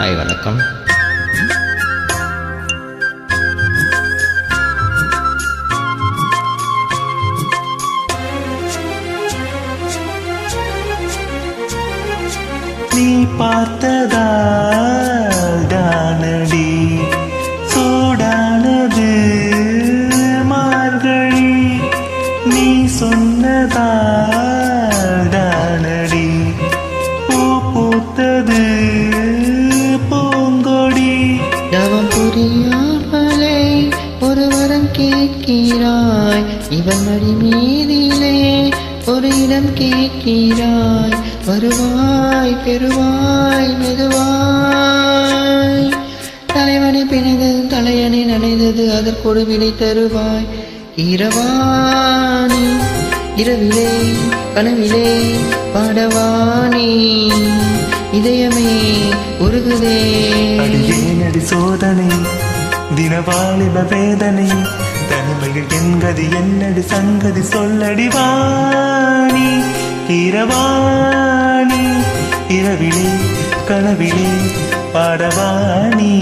Hi வணக்கம். நீ பார்த்ததானடி சூடானது மார்கழி, நீ சொன்னதானடி பூ பூத்தது பூங்கொடி. தவம் புரியாமலே ஒரு வரம் கேட்கிறாய், இவன் மடி மீதிலே ஒரு இடம் கேட்கிறாய். வருவாய் பெறுவாய் மெதுவாய், தலைவனை பிணைந்தது தலையணை நனைந்தது அதற்கொரு விடை தருவாய். இரவாணி இரவிலே கனவிலே பாடவாணி, இதயமே உருகுதே. அடி சோதனை தினவாலிப வேதனை, தனிமைகள் என்கதி என்னடி சங்கதி சொல்லடி வாணி. இரவாணி இரவிலே கனவிலே பாடவாணி.